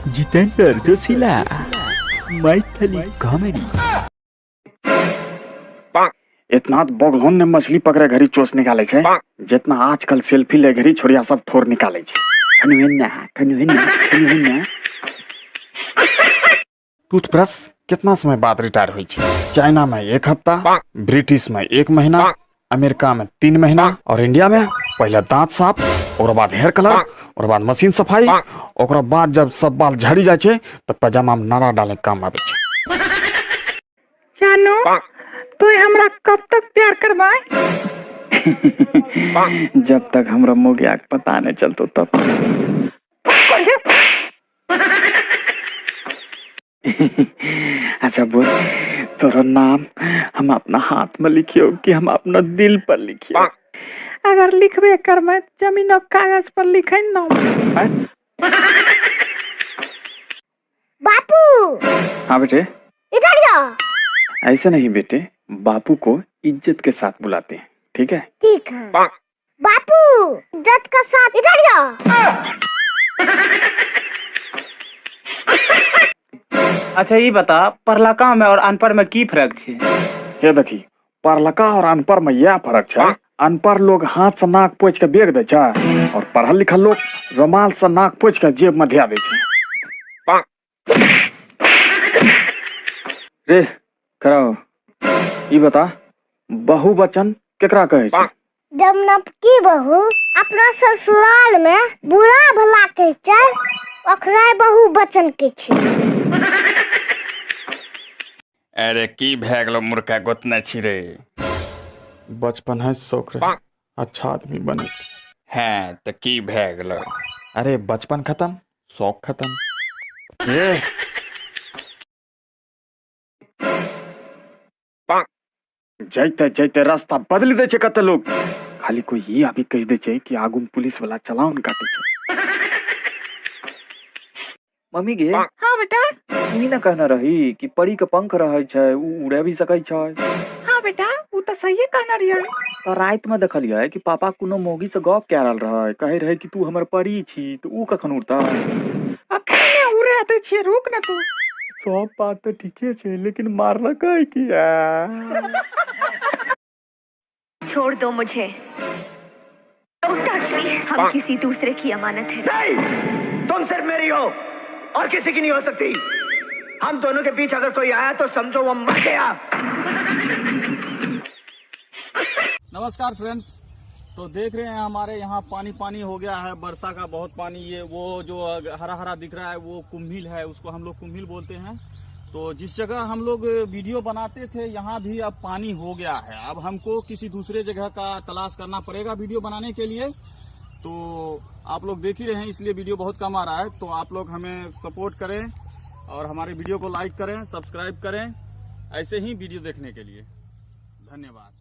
जितेंद्र जोशीला Maithili comedy. इतना बगलोन ने मछली पकड़े घड़ी चोस निकाले छे, जितना आजकल सेल्फी ले घड़ी छोड़िया सब ठोर निकाले छे। टूथब्रश कितना समय बाद रिटायर हुई छे? चाइना में 1 हफ्ता, ब्रिटिश में 1 महीना, अमेरिका में 3 महीना और इंडिया में पहले दांत साफ, और बाद हेयर कलर, और बाद मशीन सफाई, और बाद जब सब बाल झड़ी जाए छे तो पजामा में नारा डाले काम आवे छे। जानू तो हमरा कब तक प्यार करवाए? जब तक हमरा मोगिया के पता नहीं चलतो तब। अच्छा बोल, तोरा नाम हम अपना हाथ में लिखियो कि हम अपना दिल पर लिखियो? अगर लिखबे करमे जमीन और कागज पर लिखे नाम। बापू। हाँ बेटे। इधर आओ। ऐसे नहीं बेटे, बापू को इज्जत के साथ बुलाते हैं, ठीक है? ठीक है। बापू इज्जत के साथ इधर आओ। अच्छा ये बता, पढ़लका में और अनपढ़ में की फर्क छे? ये देखी, पढ़लका और अनपढ़ में यह फर्क है, अनपढ़ लोग हाथ से नाक पोछ के बेग दे छे और पढ़ल लिखल लोग रुमाल से नाक पोछ के जेब में धिया दे छे। रे कराओ, ई बता, बहुवचन केकरा कहे छे? जब नपकी बहू अपना ससुराल में बुरा भला कहे छे, ओकरा बहुवचन के छे। अरे की भए गेलो मुर्खा गोतना छी रे? बचपन है शौक रे, अच्छा आदमी बने है तो की भए गेलो? अरे बचपन खत्म, शौक खत्म। ये जैते जैते रास्ता बदल दे छे कते लोग, खाली कोई ये अभी कह दे छे कि आगू में पुलिस वाला चालान काटे छे। मम्मी गे, हाँ बेटा। तू ना कहना रही कि परी के पंख रहे छे, उ उड़े भी सकै छे। हाँ बेटा, वो तो सही कहना रिया। तो रात में देखलिए कि पापा कोनो मोगी से गप कह रहल रहे, कहे रहे कि तू हमर परी छी, तो उ कखन उड़ता? अखने उड़े आते छे, रुक ना तू। सब बात तो ठीके छे, लेकिन मारला काहे किया? छोड़ दो मुझे। Don't touch me। हम किसी दूसरे की अमानत है। नहीं, तुम सिर्फ मेरी हो और किसी की नहीं हो सकती। हम दोनों के बीच अगर कोई आया तो समझो वो मर गया। नमस्कार फ्रेंड्स, तो देख रहे हैं हमारे यहाँ पानी पानी हो गया है, वर्षा का बहुत पानी। ये वो जो हरा हरा दिख रहा है वो कुम्भील है, उसको हम लोग कुम्भील बोलते हैं। तो जिस जगह हम लोग वीडियो बनाते थे यहाँ भी अब पानी हो गया है। अब हमको किसी दूसरे जगह का तलाश करना पड़ेगा वीडियो बनाने के लिए। तो आप लोग देख ही रहे हैं, इसलिए वीडियो बहुत कम आ रहा है। तो आप लोग हमें सपोर्ट करें और हमारे वीडियो को लाइक करें, सब्सक्राइब करें, ऐसे ही वीडियो देखने के लिए। धन्यवाद।